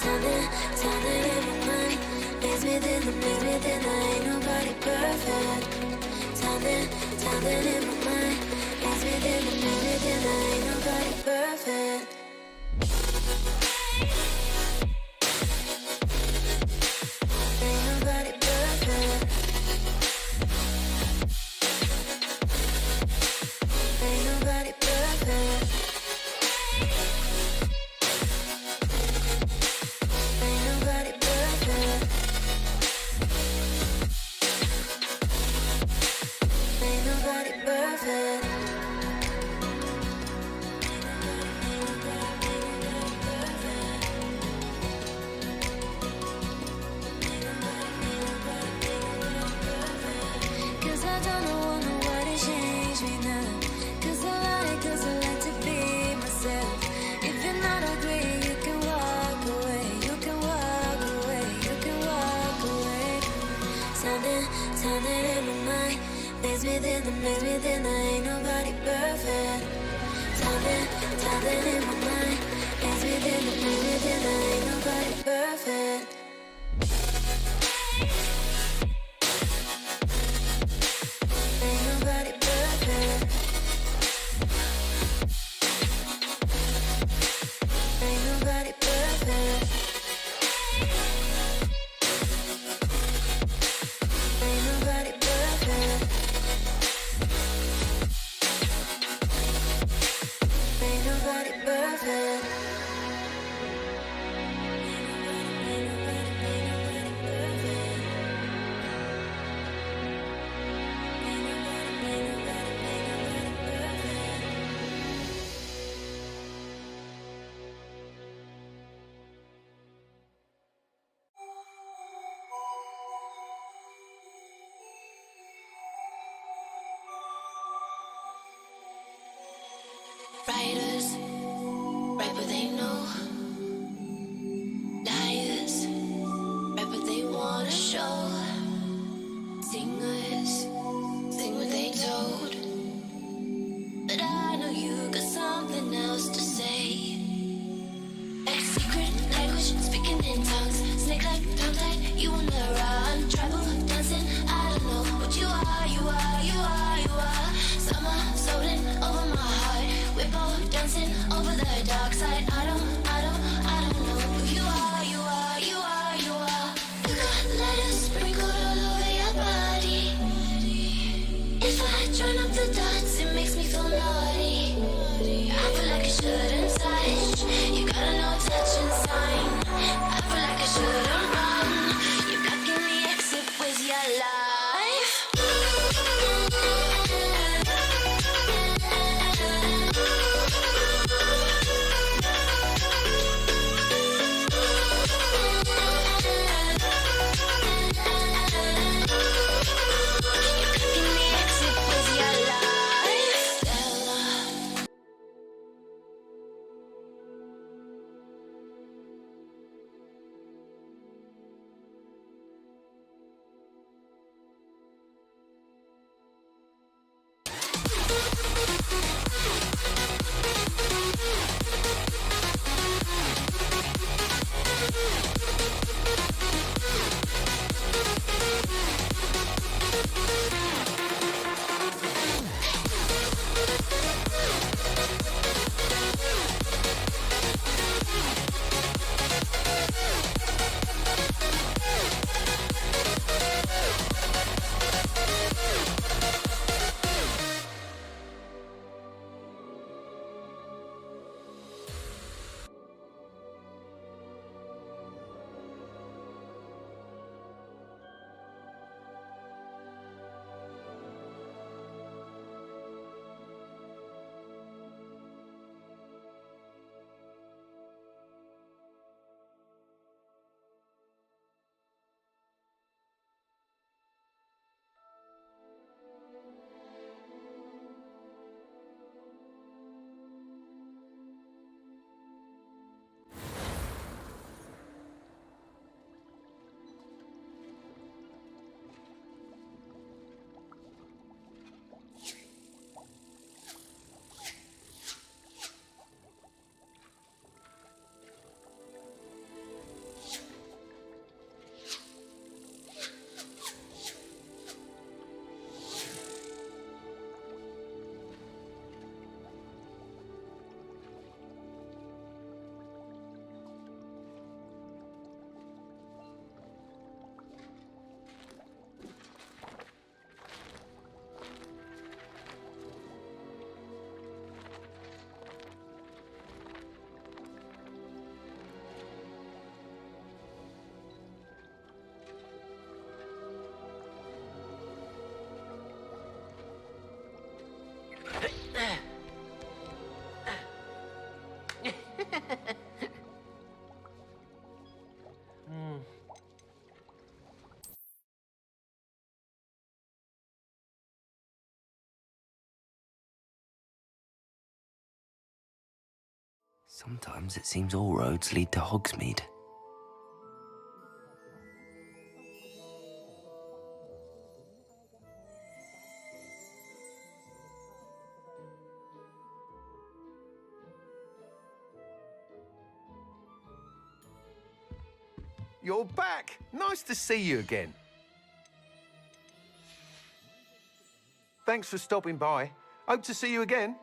Something in my mind makes me think that ain't nobody perfect. Something in my mind makes me think that ain't nobody perfect. Ain't nobody perfect. Ain't nobody perfect. Ain't nobody perfect. Ain't nobody perfect. Cause I don't know nobody change me now. Cause I like to be myself. If you're not agree, you can walk away. You can walk away. You can walk away. Something in my mind makes me think that ain't nobody perfect. Something in my mind makes me think that ain't nobody perfect. Ain't nobody perfect. Ain't nobody perfect. Ain't nobody perfect. Ain't nobody perfect. Writers write what they know. Liars write what they wanna show. Singers sing what they told. But I know you got something else to say. Like secret language, speaking in tongues. Snake like tongue tied, you on the run. Tribal dancing, I don't know what you are, you are, you are, you are. Summer floating over my heart. We're both dancing over the dark side. I don't know who you are, you are, you are, you are. You got letters sprinkled all over your body. If I join up the dots, it makes me feel naughty. I feel like I shouldn't touch. You got a no touching sign. I feel like I shouldn't run. You're blocking the exit with your life. Sometimes it seems all roads lead to Hogsmeade. You're back! Nice to see you again. Thanks for stopping by. Hope to see you again.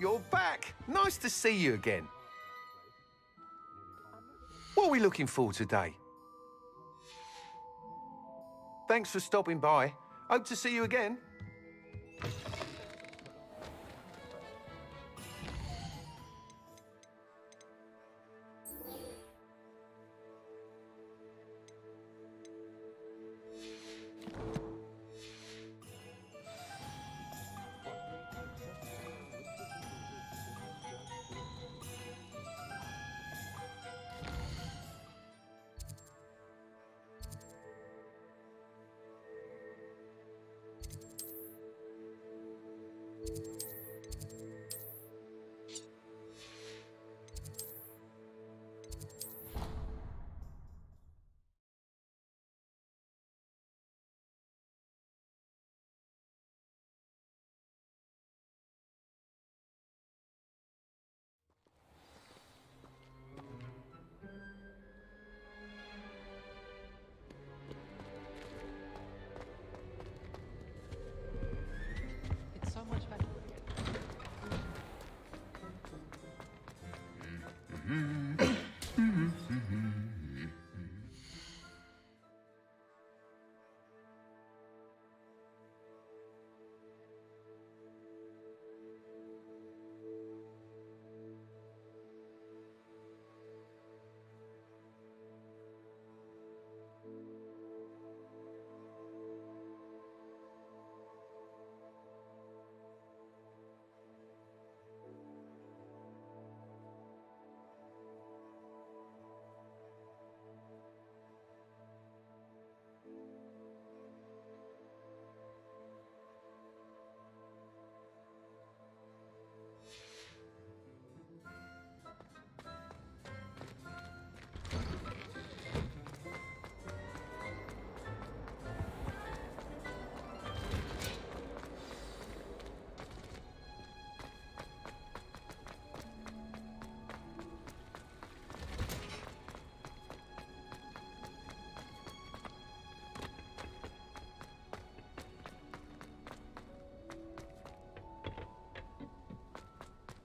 You're back! Nice to see you again. What are we looking for today? Thanks for stopping by. Hope to see you again.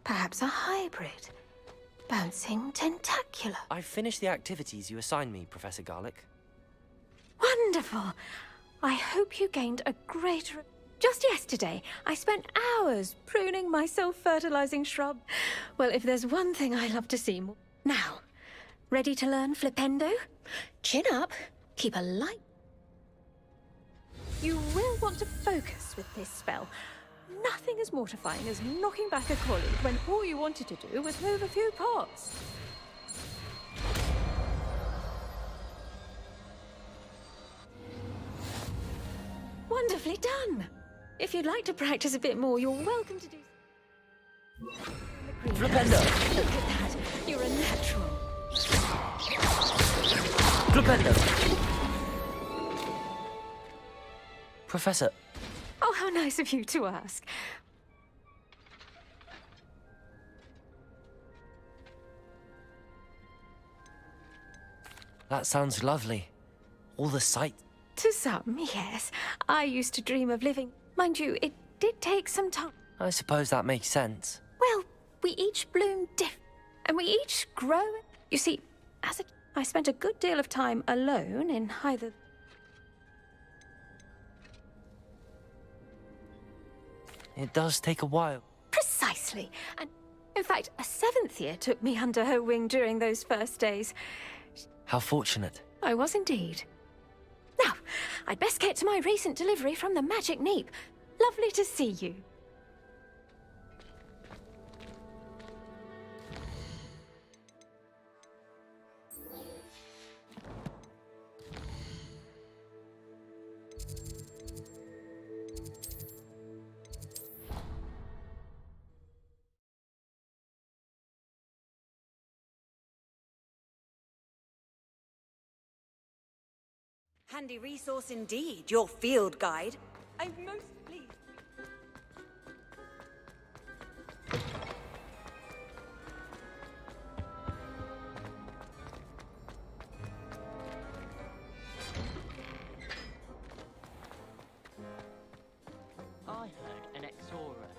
Perhaps a hybrid. Bouncing tentacular. I've finished the activities you assigned me, Professor Garlick. Wonderful. I hope you gained a greater... Just yesterday, I spent hours pruning my self-fertilizing shrub. Well, if there's one thing I love to see more... Now, ready to learn flipendo? Chin up, keep a light... You will want to focus with this spell. Nothing as mortifying as knocking back a colleague when all you wanted to do was move a few pots. Wonderfully done. If you'd like to practice a bit more, you're welcome to do so. Flipendo! Look at that. You're a natural. Flipendo! Professor... Oh, how nice of you to ask. That sounds lovely. All the sight... To some, yes. I used to dream of living. Mind you, it did take some time. I suppose that makes sense. Well, we each bloom different, and we each grow. You see, I spent a good deal of time alone in either... It does take a while. Precisely. And in fact, a 7th year took me under her wing during those first days. How fortunate. I was indeed. Now, I'd best get to my recent delivery from the Magic Neep. Lovely to see you. Handy resource indeed, your field guide. I'm most pleased. I heard an Exora.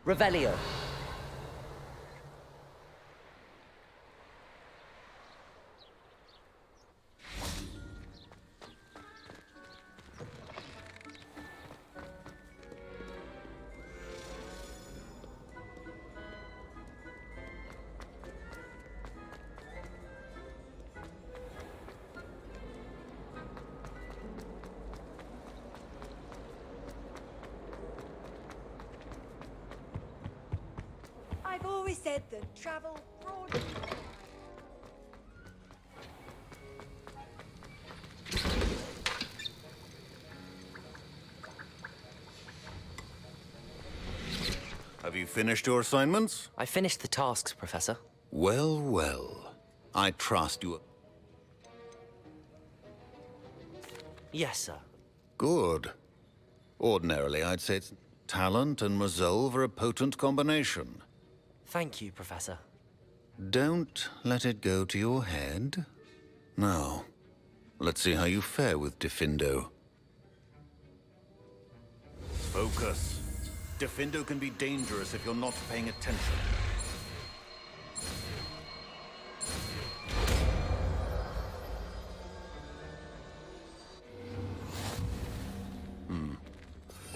Revelio. I've always said that travel broad. Have you finished your assignments? I finished the tasks, Professor. Well, well. I trust you. Yes, sir. Good. Ordinarily, I'd say it's talent and resolve are a potent combination. Thank you, Professor. Don't let it go to your head. Now, let's see how you fare with Diffindo. Focus. Diffindo can be dangerous if you're not paying attention.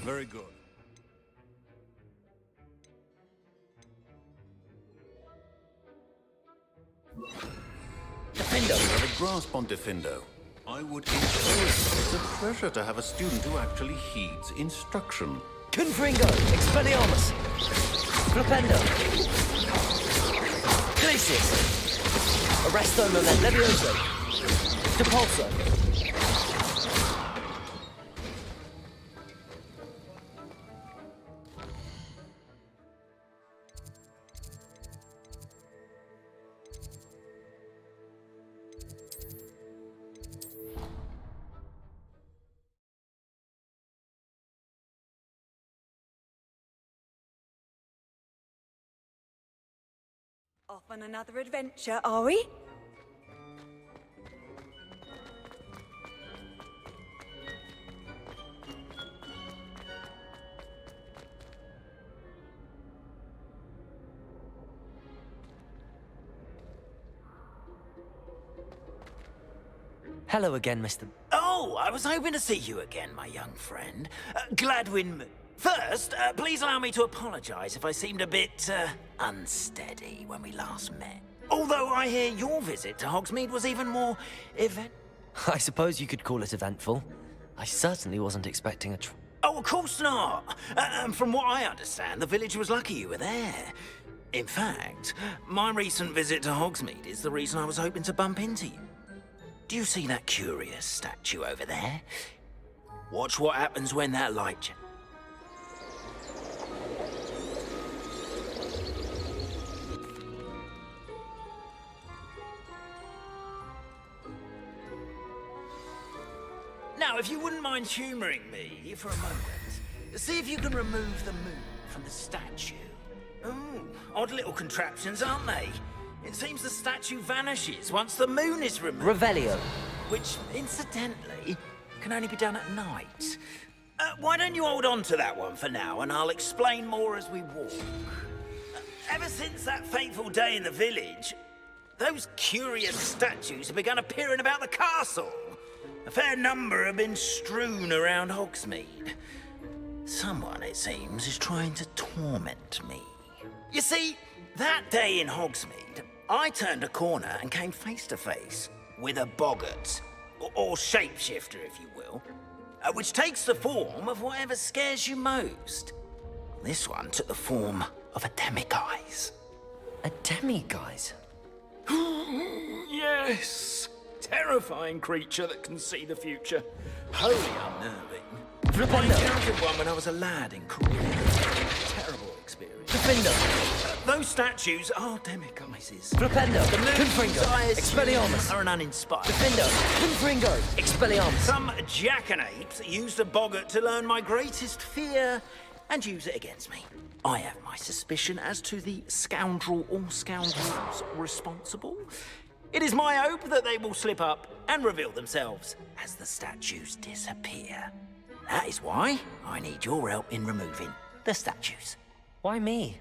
Very good. Diffindo! You have a grasp on Diffindo. I would ensure it's a pleasure to have a student who actually heeds instruction. Confringo! Expelliarmus! Flipendo! Glacius! Arresto Moment Levioso! Depulso! Off on another adventure, are we? Hello again, Mr. Oh, I was hoping to see you again, my young friend. Gladwin. First, please allow me to apologize if I seemed a bit, unsteady when we last met. Although I hear your visit to Hogsmeade was even more I suppose you could call it eventful. I certainly wasn't expecting a Oh, of course not. From what I understand, the village was lucky you were there. In fact, my recent visit to Hogsmeade is the reason I was hoping to bump into you. Do you see that curious statue over there? Watch what happens when that light Now, if you wouldn't mind humouring me for a moment, see if you can remove the moon from the statue. Ooh, odd little contraptions, aren't they? It seems the statue vanishes once the moon is removed. Revelio. Which, incidentally, can only be done at night. Why don't you hold on to that one for now, and I'll explain more as we walk. Ever since that fateful day in the village, those curious statues have begun appearing about the castle. A fair number have been strewn around Hogsmeade. Someone, it seems, is trying to torment me. You see, that day in Hogsmeade, I turned a corner and came face to face with a boggart, or shapeshifter, if you will, which takes the form of whatever scares you most. This one took the form of a demiguise. A demiguise? Yes! Terrifying creature that can see the future. Wholly unnerving. I encountered one when I was a lad in Korea. Terrible experience. Defendo! Those statues are demiguises. Flipendo! The Confringo! Expelliarmus! are an uninspired. Defendo! Confringo! Expelliarmus! Some jackanapes used a boggart to learn my greatest fear and use it against me. I have my suspicion as to the scoundrel or scoundrels responsible. It is my hope that they will slip up and reveal themselves as the statues disappear. That is why I need your help in removing the statues. Why me?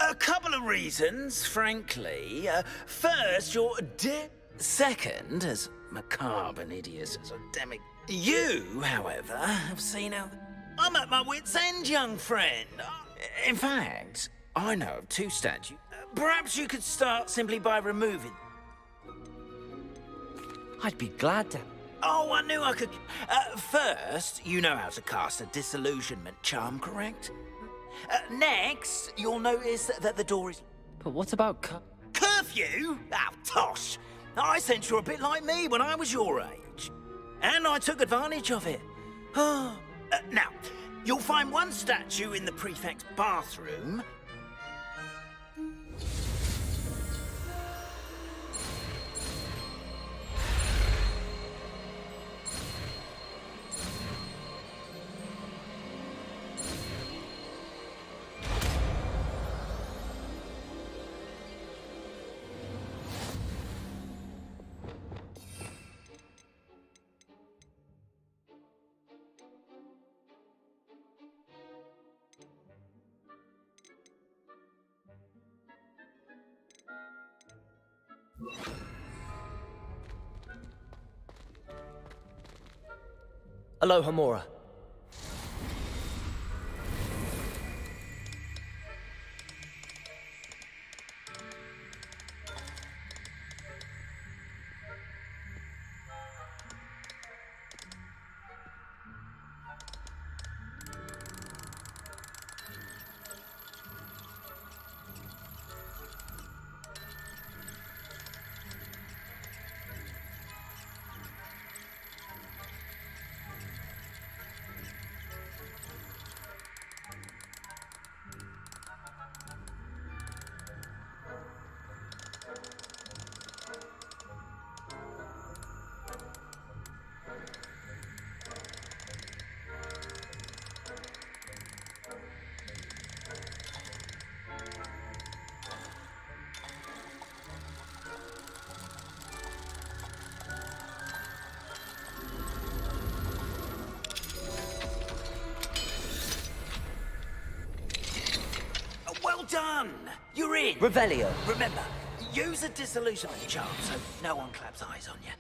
A couple of reasons, frankly. First, you're dead. Second, as macabre and hideous as a demic. You, however, have seen how... I'm at my wit's end, young friend. In fact, I know of two statues. Perhaps you could start simply by removing... I'd be glad to. Oh, I knew I could... First, you know how to cast a disillusionment charm, correct? Next, you'll notice that the door is... But what about Curfew? Oh, tosh! I sense you're a bit like me when I was your age. And I took advantage of it. Now, you'll find one statue in the prefect's bathroom. Aloha, Mora. Well done! You're in! Revelio. Remember, use a disillusionment charm so no one claps eyes on you.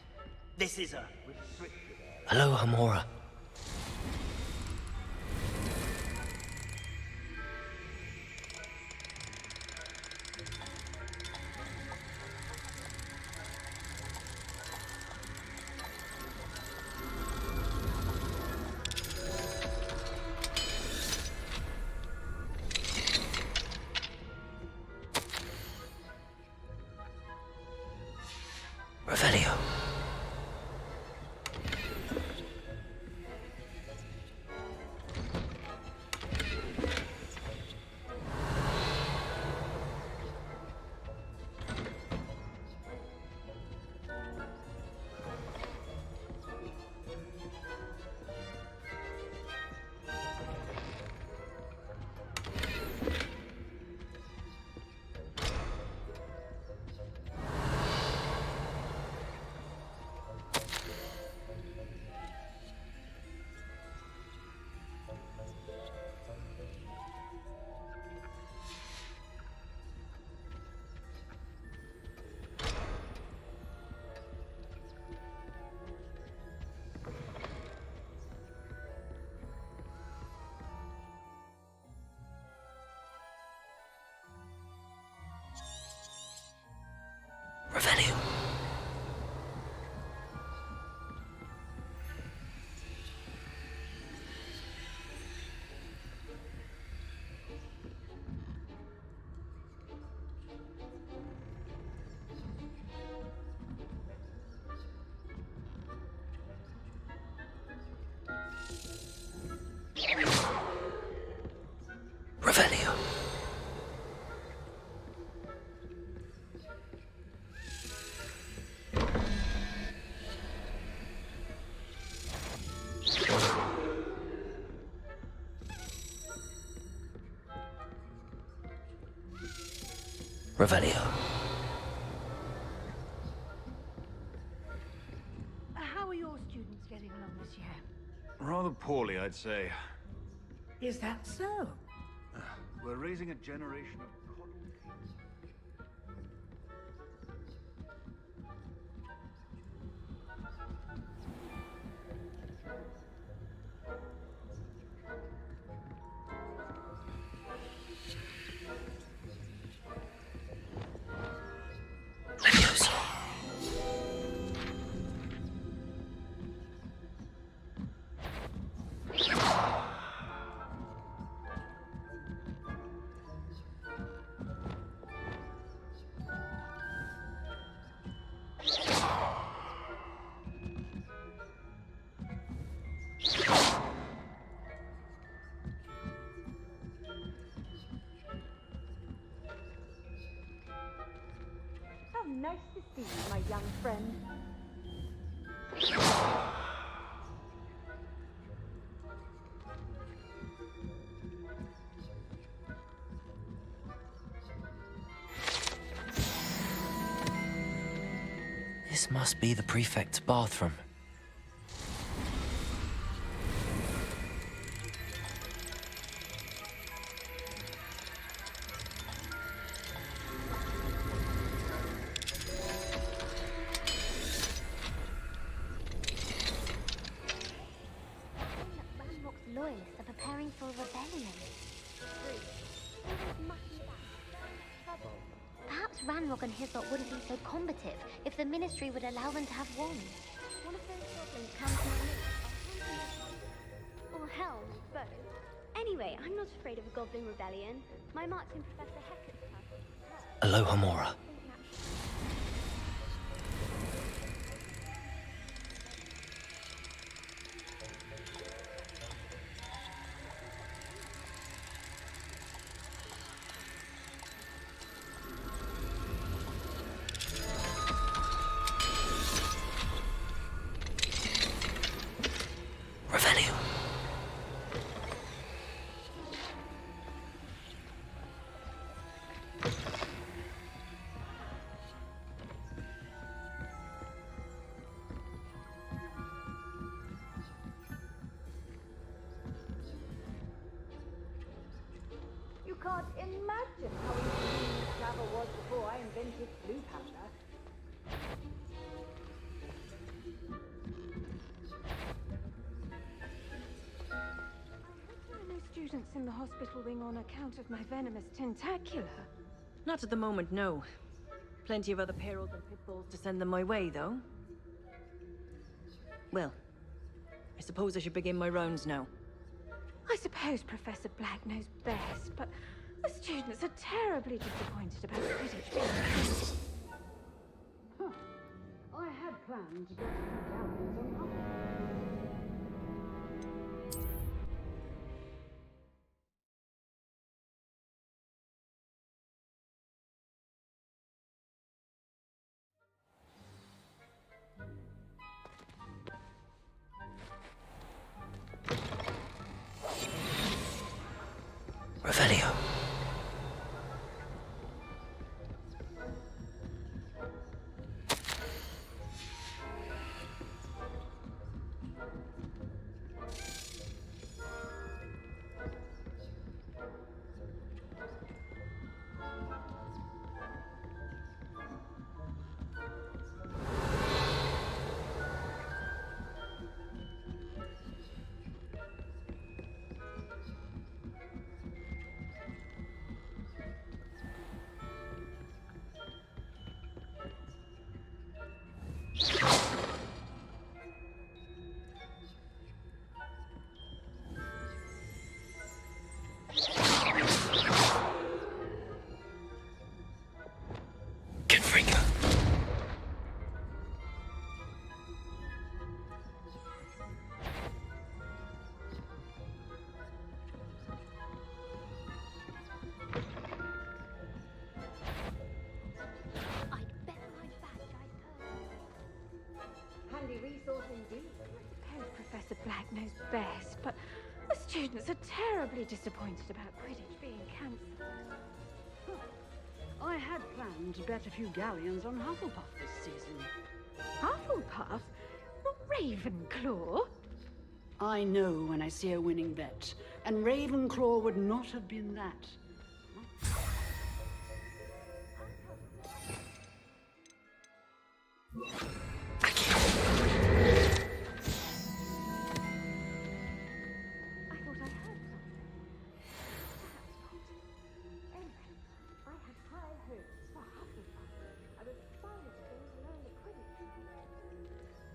This is a restricted area. Aloha, Mora. Revelio. Revelio. How are your students getting along this year? Rather poorly, I'd say. Is that so? We're raising a generation of coddled kids. Leviosa. How nice to see you, my young friend. This must be the prefect's bathroom. Loyalists are preparing for a rebellion. Perhaps Ranrock and his lot wouldn't be so combative if the Ministry would allow them to have wands. One of those goblins comes to or hell, both. Anyway, I'm not afraid of a goblin rebellion. My marks in Professor Hector's class. Aloha Mora. Revelio. You can't imagine how easy travel was before I invented blue powder. There are no students in the hospital wing on account of my venomous tentacula. Not at the moment, no. Plenty of other perils and pitfalls to send them my way, though. Well, I suppose I should begin my rounds now. I suppose Professor Black knows best, but the students are terribly disappointed about Quidditch being cancelled. I had planned to get some galleons on Hogwarts. Revelio. Confringo. I'd bet my badge I'd Handy resource indeed. I suppose Professor Black knows best, but the students are terribly disappointed about Quidditch being cancelled. I had planned to bet a few galleons on Hufflepuff this season. Hufflepuff? Not Ravenclaw? I know when I see a winning bet, and Ravenclaw would not have been that.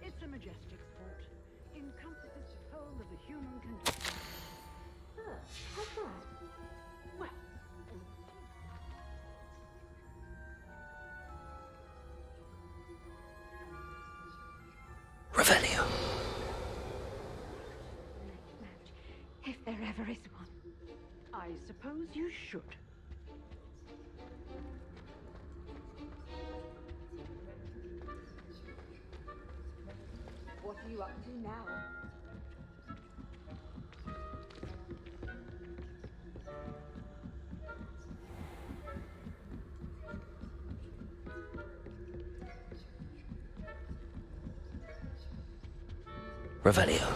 It's a majestic sport. Encompasses the whole of the human condition. How's that? Well, Revelio. Next match, if there ever is one. I suppose you should. What are you up to now? Revelio.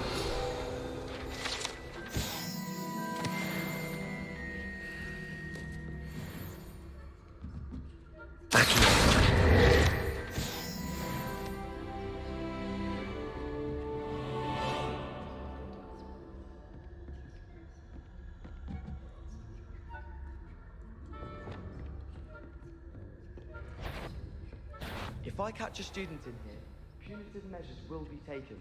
If I catch a student in here, punitive measures will be taken.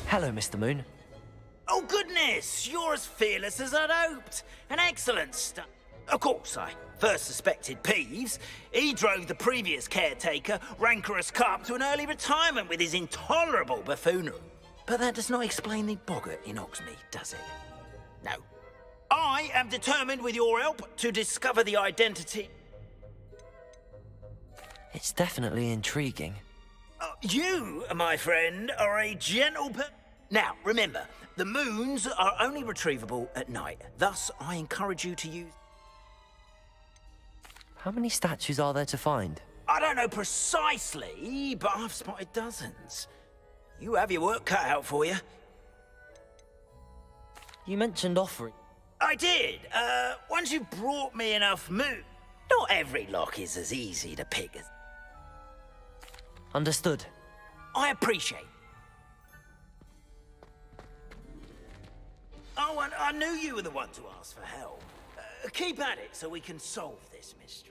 Hello, Mr. Moon. Oh, goodness! You're as fearless as I'd hoped. An excellent stunt. Of course, I first suspected Peeves. He drove the previous caretaker, rancorous carp, to an early retirement with his intolerable buffoonery. But that does not explain the boggart in Hogsmeade, does it? No. I am determined, with your help, to discover the identity... It's definitely intriguing. You, my friend, are a gentle Now, remember, the moons are only retrievable at night. Thus, I encourage you to use... How many statues are there to find? I don't know precisely, but I've spotted dozens. You have your work cut out for you. You mentioned offering. I did. Once you brought me enough moon... Not every lock is as easy to pick as... Understood. I appreciate. Oh, and I knew you were the one to ask for help. Keep at it so we can solve this mystery.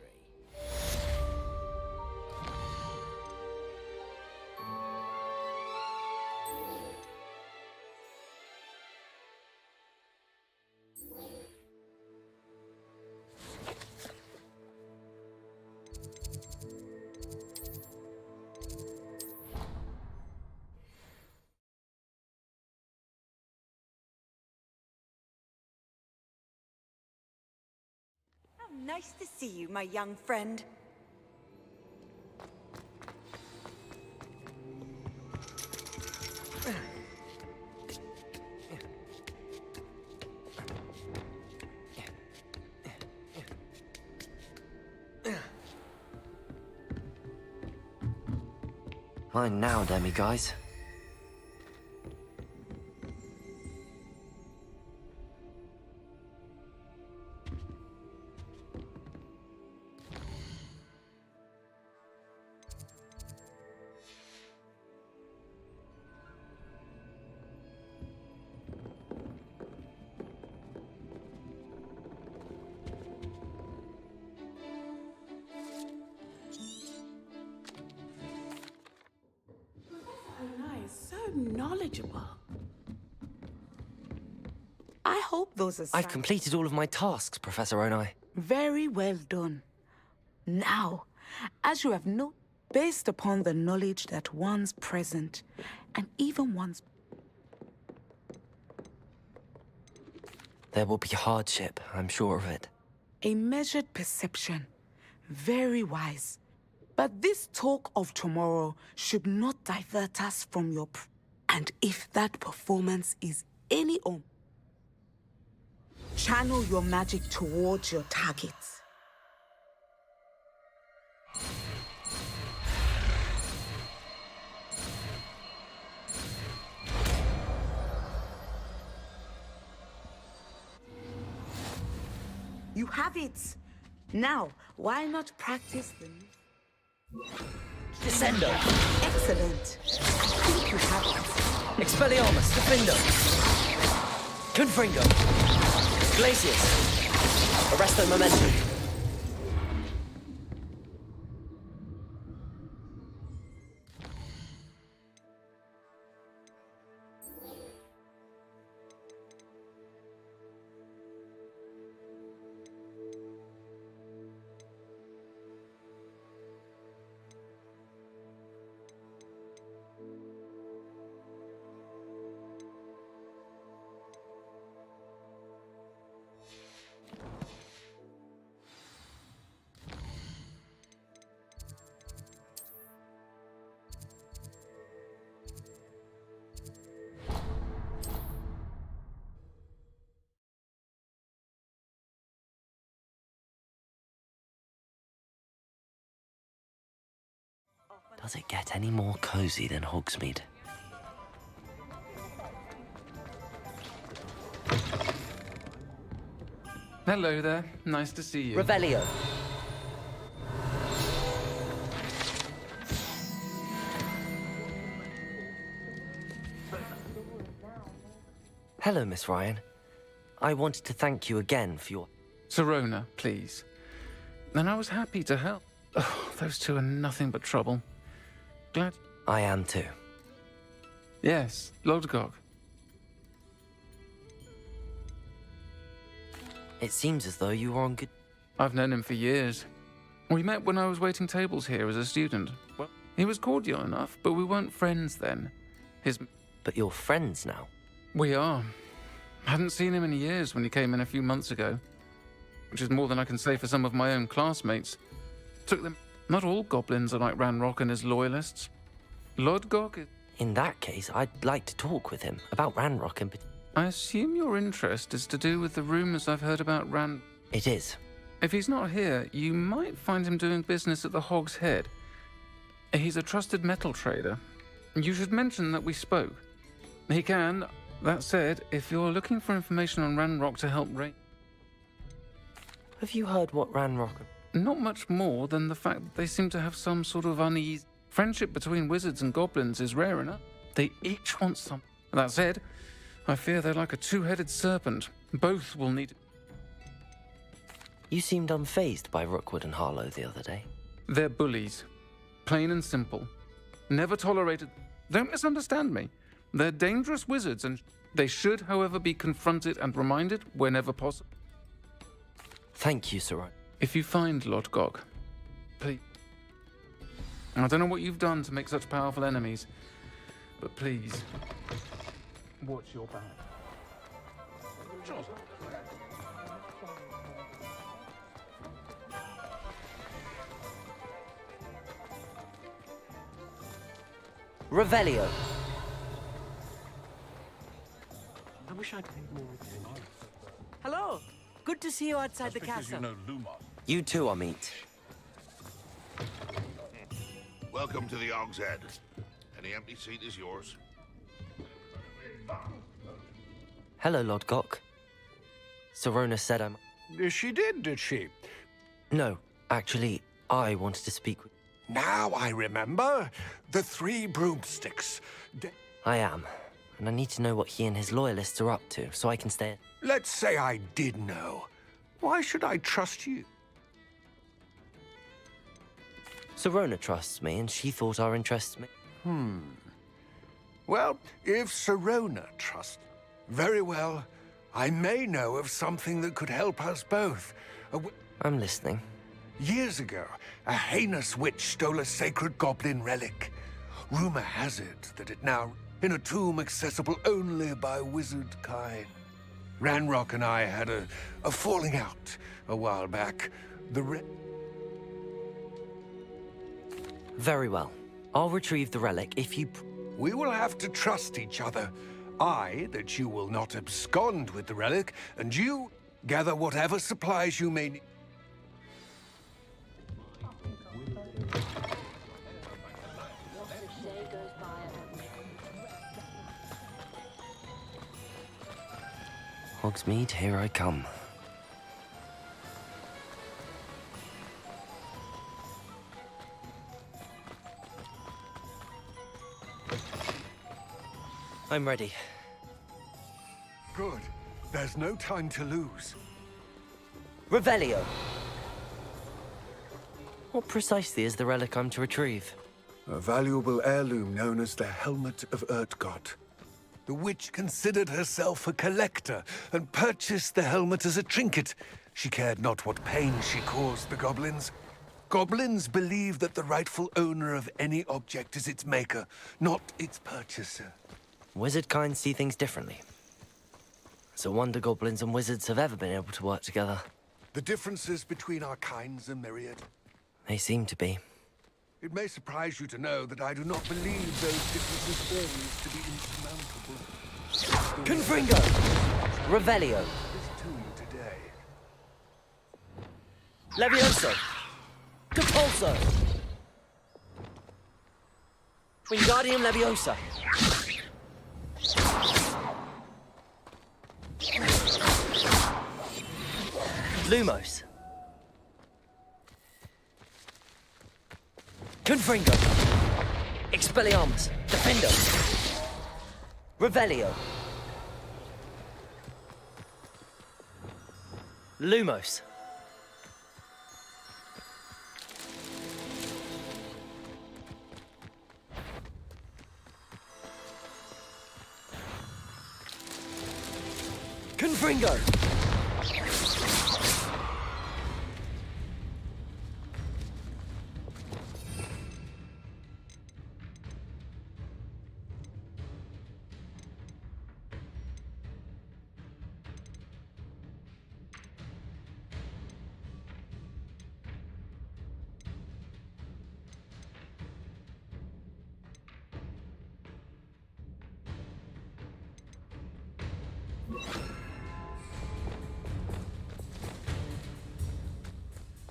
Nice to see you, my young friend. Mine now, demi guys. Knowledgeable. I hope those are. I've completed all of my tasks, Professor Onai. Very well done. Now, as you have known, based upon the knowledge that one's present and even one's. There will be hardship, I'm sure of it. A measured perception. Very wise. But this talk of tomorrow should not divert us from your. And if that performance is any channel your magic towards your targets. You have it. Now, why not practice them? Descendo. Excellent. I think you have it. Expelliarmus, Defindo. Confringo. Glacius. Arresto Momentum. Does it get any more cozy than Hogsmeade? Hello there. Nice to see you. Revelio. Hello, Miss Ryan. I wanted to thank you again for your... Sirona, please. And I was happy to help. Oh, those two are nothing but trouble. Glad... I am too. Yes, Lodgok. It seems as though you were on good... I've known him for years. We met when I was waiting tables here as a student. Well, he was cordial enough, but we weren't friends then. But you're friends now? We are. I hadn't seen him in years when he came in a few months ago. Which is more than I can say for some of my own classmates. Took them... Not all goblins are like Ranrock and his loyalists. Lodgok is... In that case, I'd like to talk with him about Ranrock and... I assume your interest is to do with the rumors I've heard about Ran... It is. If he's not here, you might find him doing business at the Hog's Head. He's a trusted metal trader. You should mention that we spoke. He can. That said, if you're looking for information on Ranrock to help Ray... Have you heard what Ranrock... Not much more than the fact that they seem to have some sort of unease. Friendship between wizards and goblins is rare enough. They each want some... That said, I fear they're like a two-headed serpent. Both will need... You seemed unfazed by Rookwood and Harlow the other day. They're bullies. Plain and simple. Never tolerated... Don't misunderstand me. They're dangerous wizards, and they should, however, be confronted and reminded whenever possible. Thank you, Sir. If you find Lodgok, please... I don't know what you've done to make such powerful enemies, but please, watch your back. Sure. Revelio. I wish I'd paid more attention. Hello. Good to see you outside the castle. You too, Amit. Welcome to the Hog's Head. Any empty seat is yours. Hello, Lord Gok. Sirona said I'm... She did she? No, actually, I wanted to speak with... Now I remember. The 3 broomsticks. I am. And I need to know what he and his loyalists are up to, so I can stay... Let's say I did know. Why should I trust you? Sirona trusts me, and she thought our interests... Well, if Sirona trusts... Very well. I may know of something that could help us both. I'm listening. Years ago, a heinous witch stole a sacred goblin relic. Rumor has it that it now in a tomb accessible only by wizard kind. Ranrock and I had a falling out a while back. Very well. I'll retrieve the relic if you... We will have to trust each other. I, that you will not abscond with the relic, and you gather whatever supplies you may need. Hogsmeade, here I come. I'm ready. Good. There's no time to lose. Revelio! What precisely is the relic I'm to retrieve? A valuable heirloom known as the Helmet of Urtgott. The witch considered herself a collector and purchased the helmet as a trinket. She cared not what pain she caused the goblins. Goblins believe that the rightful owner of any object is its maker, not its purchaser. Wizard kind see things differently. It's a wonder goblins and wizards have ever been able to work together. The differences between our kinds are myriad. They seem to be. It may surprise you to know that I do not believe those differences always to be insurmountable. Confringo! Revelio! This to you today. Levioso! Compulso! Wingardium Leviosa! Lumos! Confringo! Expelliarmus! Defendo! Revelio! Lumos! Confringo!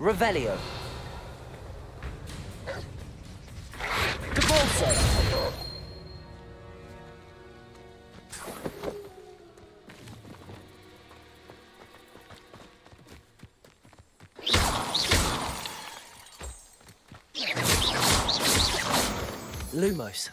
Revelio. Compulso. Lumos.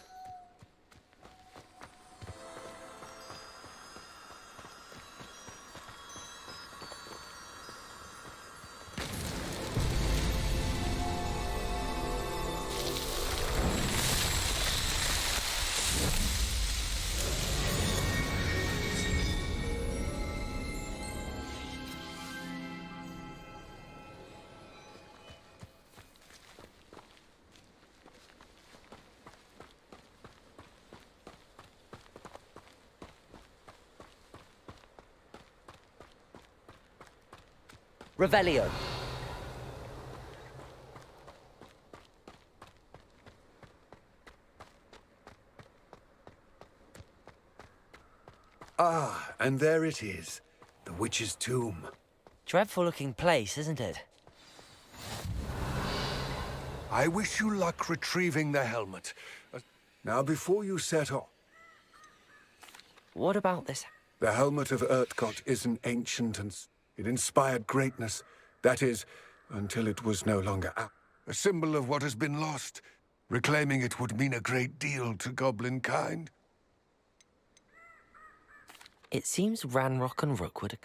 Revelio. Ah, and there it is. The witch's tomb. Dreadful-looking place, isn't it? I wish you luck retrieving the helmet. Now, before you set off... What about this? The helmet of Urtkot isn't ancient and it inspired greatness. That is, until it was no longer a symbol of what has been lost. Reclaiming it would mean a great deal to goblin kind. It seems Ranrock and Rookwood...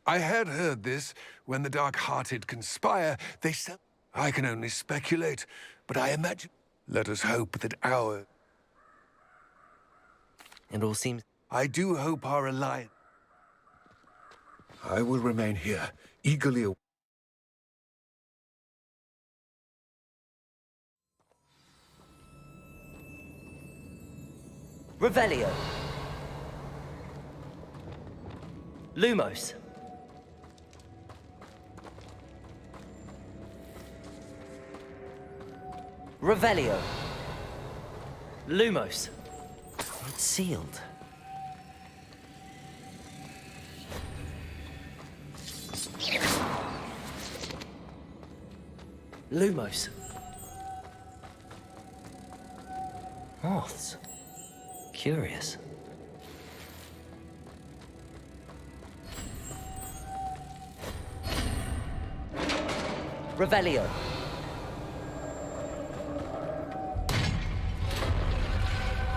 I had heard this. When the dark-hearted conspire, they sell... I can only speculate, but I imagine... Let us hope that our... It all seems... I do hope our alliance... I will remain here, eagerly... Revelio. Lumos. Revelio. Lumos. It's sealed. Lumos. Moths. Curious. Revelio.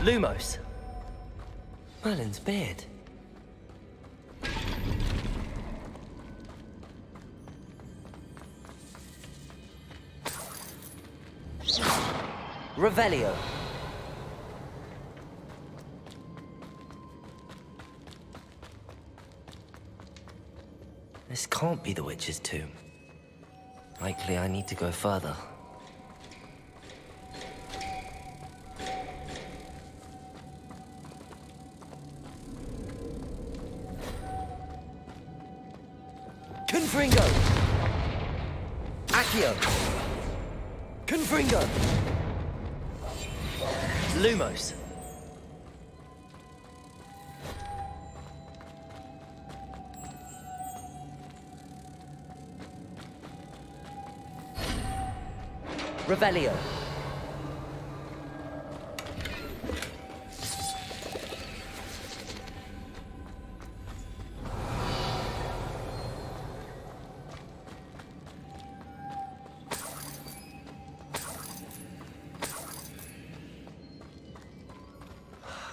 Lumos. Merlin's beard. Revelio. This can't be the witch's tomb. Likely I need to go further. Confringo! Accio! Confringo! Lumos! Revelio.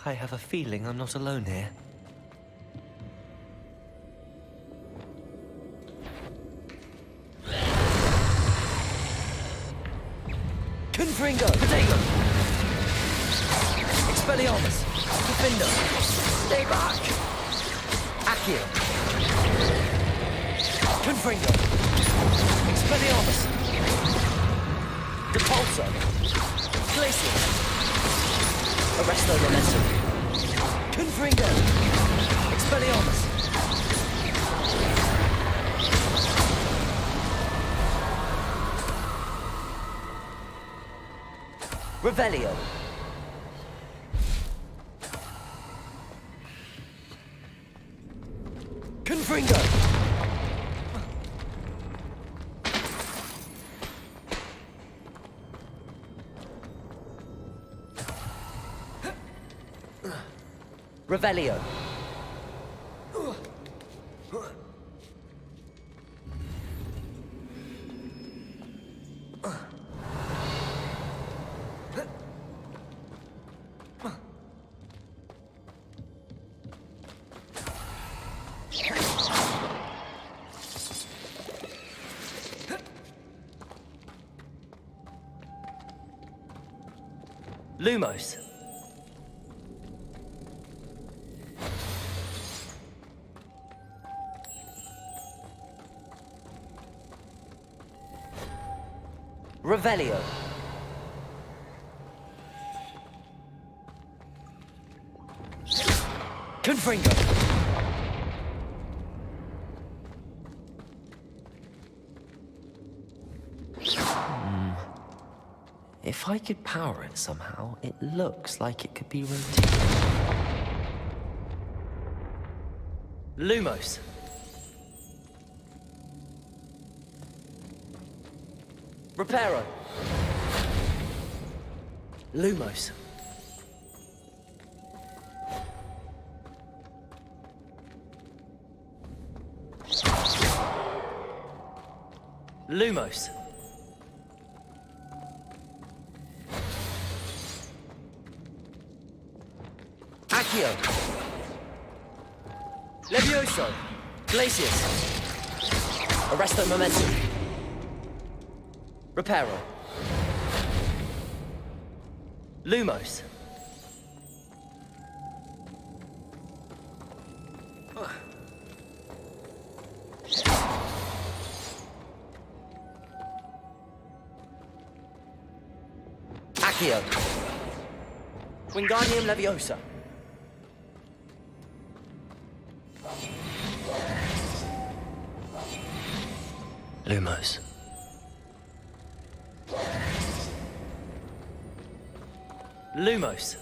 I have a feeling I'm not alone here. Confringo! Potato! Expelliarmus! Defender! Stay back! Accio! Confringo! Expelliarmus! Depulso! Glacial! Arresto Momentum! Confringo! Expelliarmus! Revelio. Confringo. Revelio. Lumos. Revelio. Confringo. If I could power it somehow, it looks like it could be rotated. Lumos. Reparo. Lumos. Lumos. Accio. Levioso. Glacius. Arresto momentum. Reparo. Lumos. Accio. Wingardium Leviosa. Lumos. Lumos.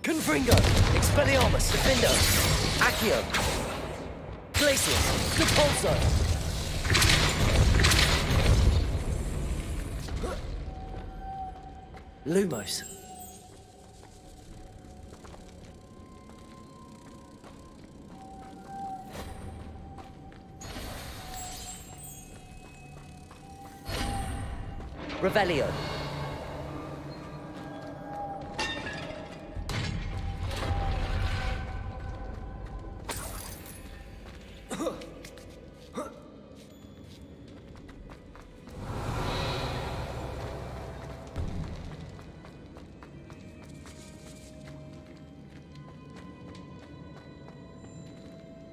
Confringo. Expelliarmus. Defendo. Accio. Glacius. Depulso. Lumos. Revelio.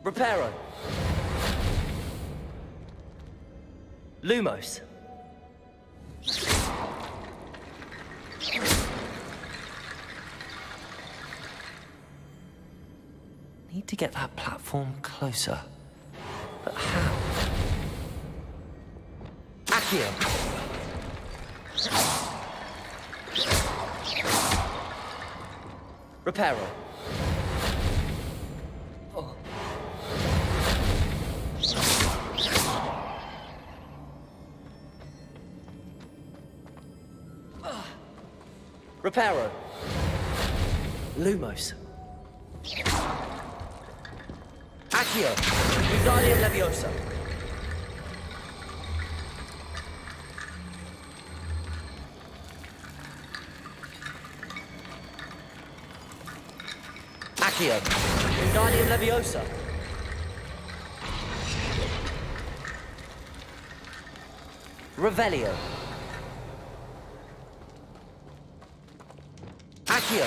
Reparo. Lumos. Need to get that platform closer. But how? Accio. Reparo. Reparo. Lumos. Accio. Wingardium Leviosa. Accio. Wingardium Leviosa. Revelio. Accio.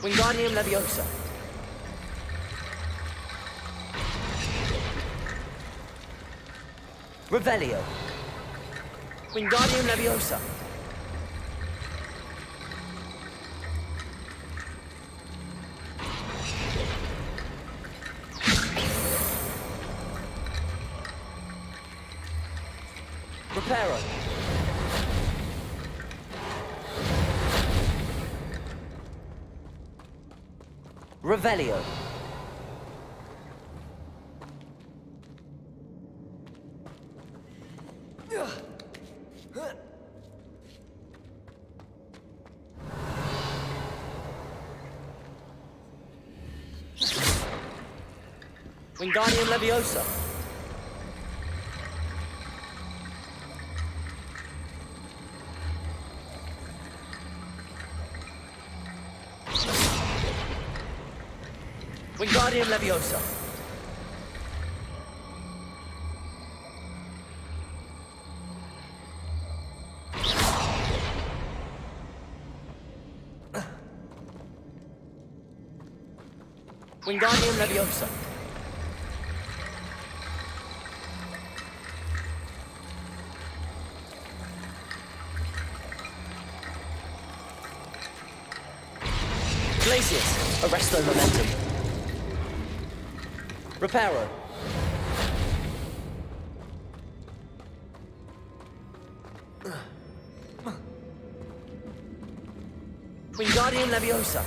Wingardium Leviosa. Revelio. Wingardium Leviosa. Reparo. Revelio. Wingardium Leviosa. Wingardium Leviosa. Wingardium Leviosa. Glacius. Arresto momentum. Reparo. Wingardium Leviosa.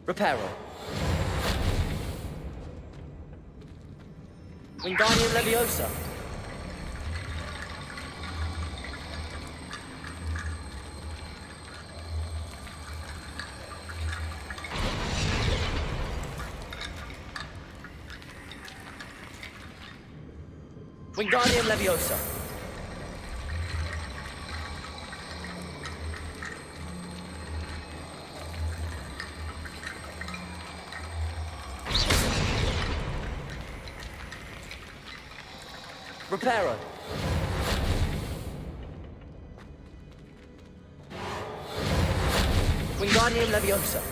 Reparo. Wingardium Leviosa. Wingardium Leviosa. Reparo. Wingardium Leviosa.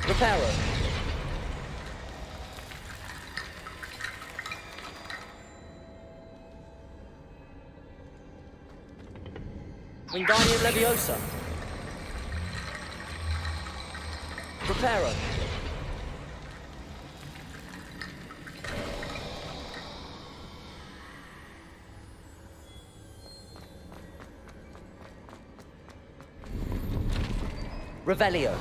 Reparo. Wingardium Leviosa. Reparo. Revelio.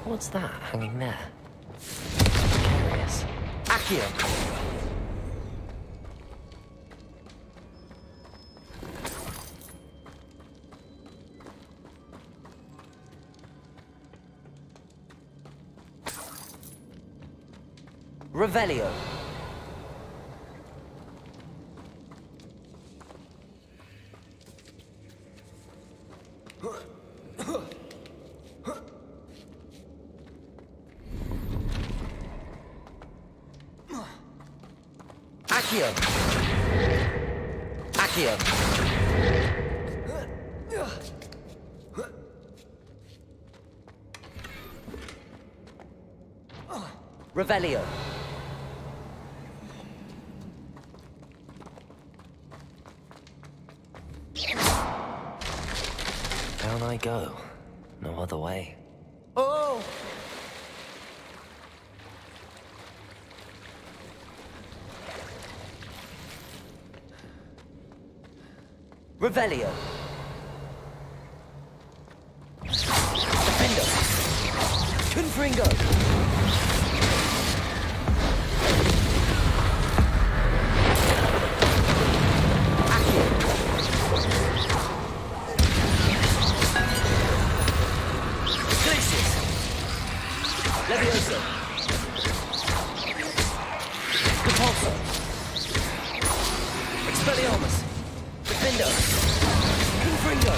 What's that hanging there? Curious. Accio. Revelio. Accio. Accio. Revelio. Down I go. No other way. Oh! Revelio. Defender. Confringo. Accio. Glacius. Levioso. Repulsor. Expelliarmus. Defender. Confringo.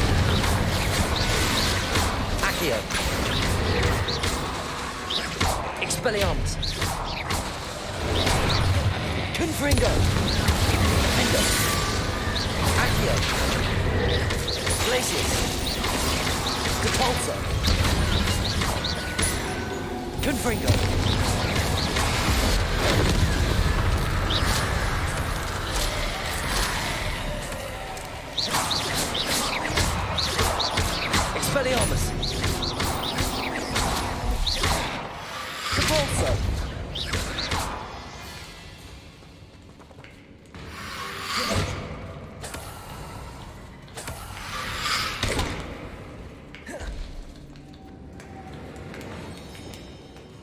Accio. Expelliarmus. Confringo. Defender. Accio. Glacius. Repulsor. Confringo. Expelliarmus. Repulsor.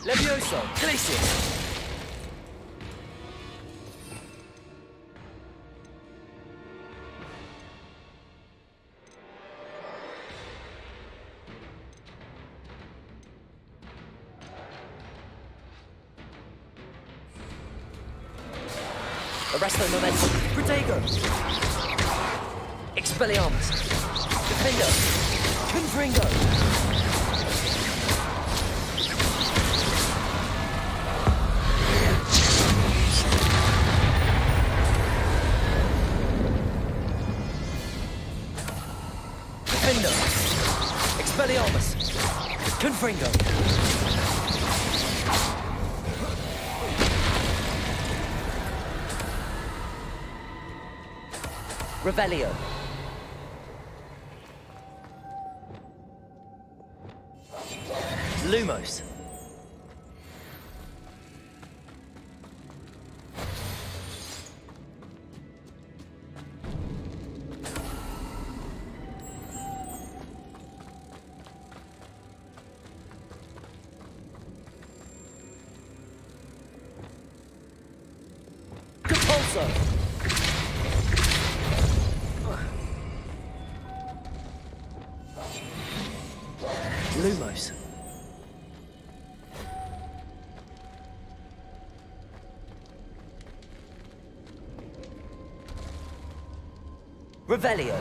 Levioso. Glacius. Arresto momentum. Protego. Expelliarmus. Defender. Confringo. Confringo. Revelio. Lumos. Compulso. Lumos. Revelio.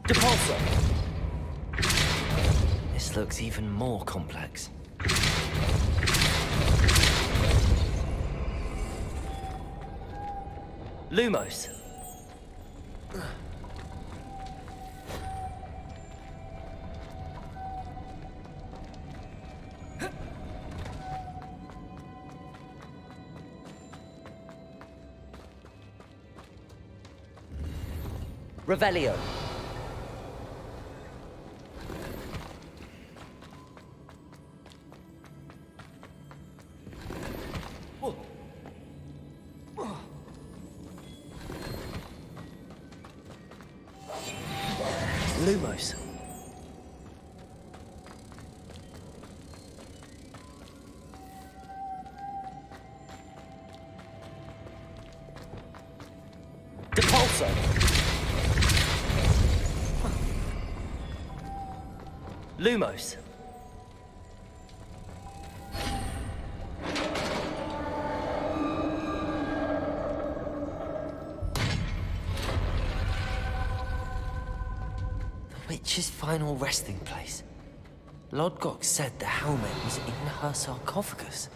Depulso. This looks even more complex. Lumos. Revelio. Lumos. Depulso. Lumos. The witch's final resting place. Lodgok said the helmet was in her sarcophagus.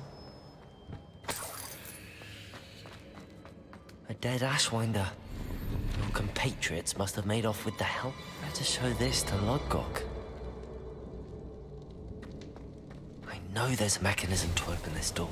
A dead Ashwinder. Your compatriots must have made off with the helmet. Better show this to Lodgok. I know there's a mechanism to open this door.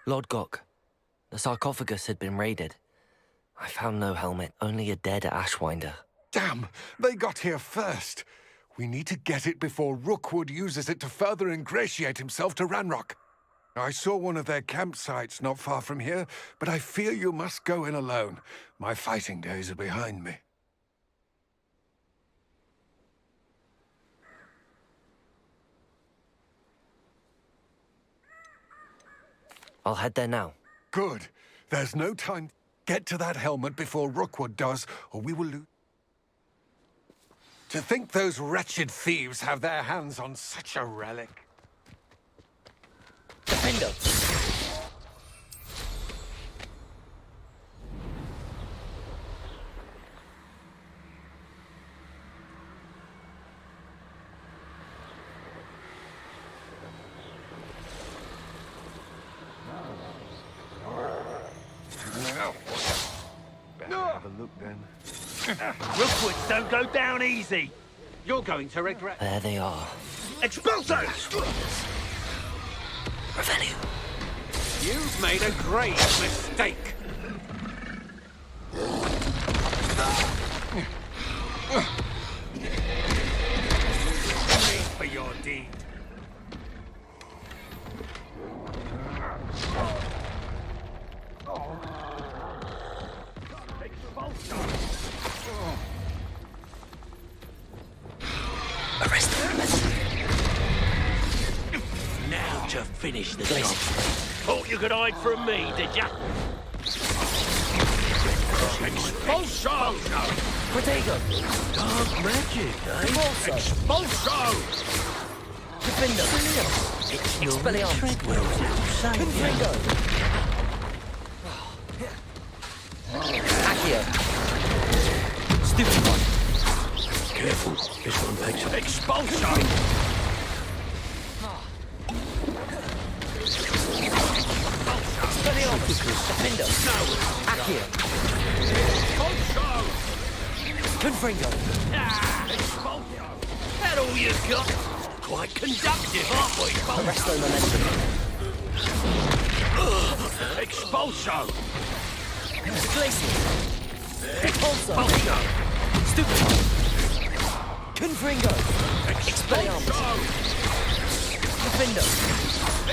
Lodgok, the sarcophagus had been raided. I found no helmet, only a dead Ashwinder. Damn! They got here first. We need to get it before Rookwood uses it to further ingratiate himself to Ranrock. I saw one of their campsites not far from here, but I fear you must go in alone. My fighting days are behind me. I'll head there now. Good. There's no time. Get to that helmet before Rookwood does, or we will lose. To think those wretched thieves have their hands on such a relic. Defender! Have a look then. Rookwood, don't go down easy. You're going to regret. There they are. Expulso! Revelio. You've made a great mistake. Pay for your deed. Arrest them. Now to finish the job. Thought you could hide from me, did ya? Expulso! Protego. Dark magic, eh? Expulso. Expulso! Defender. Expelliarmus. Confringo. Accio. Accio. Stupid one. Careful, this one takes expulsion! Expelliarmus. Defender. Accio. Confringo. Expulsion! That all you got? Quite conductive, aren't we? Resto momentum. Expulsion! Glacier. Repulsor. Expulsion! Stupid one. Confringo. Expelliarmus. Defender.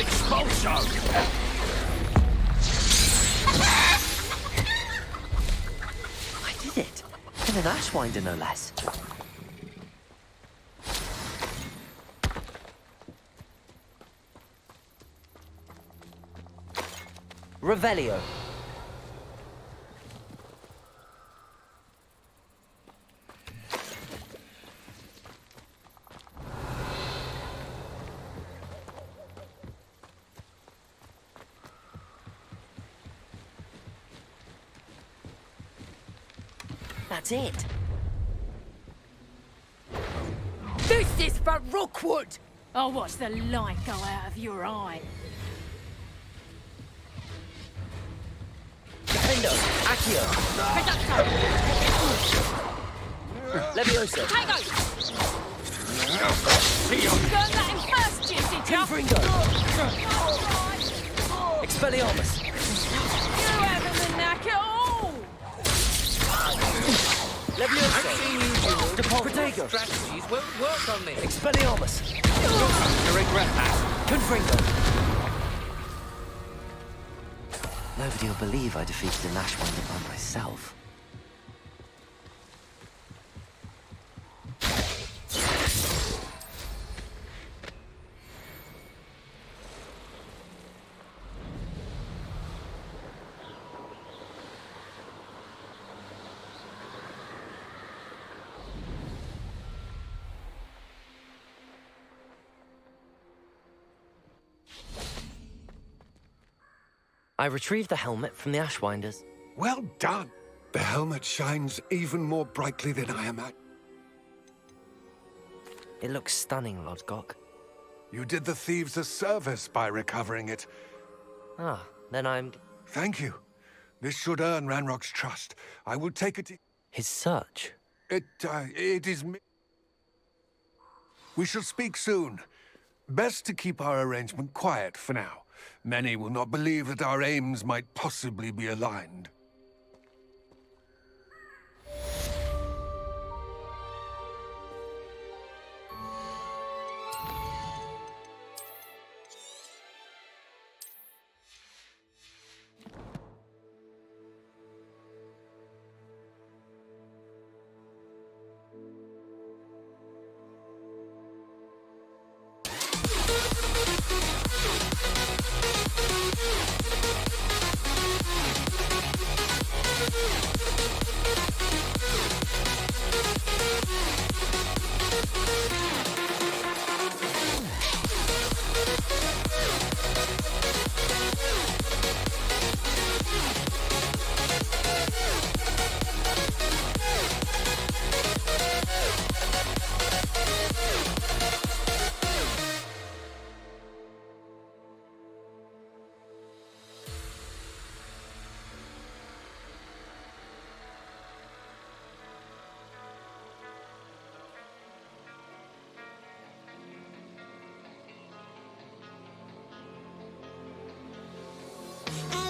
Expulsion! I did it. In an Ashwinder, no less. Revelio. That's it. This is for Rookwood! I'll watch the light go out of your eye. Defendo. Accio. Levioso. Tango! Burn that in first, Juicy Chuck! Confringo. Expelliarmus. You haven't the knack at all! Levioso. Protego. Strategies won't work on me. Expelliarmus. You regret that. Confringo. Nobody will believe I defeated an Ashwinder by myself. I retrieved the helmet from the Ashwinders. Well done. The helmet shines even more brightly than I imagined. It looks stunning, Lodgok. You did the thieves a service by recovering it. Ah, then I'm... Thank you. This should earn Ranrock's trust. I will take it... His search? It is... We shall speak soon. Best to keep our arrangement quiet for now. Many will not believe that our aims might possibly be aligned.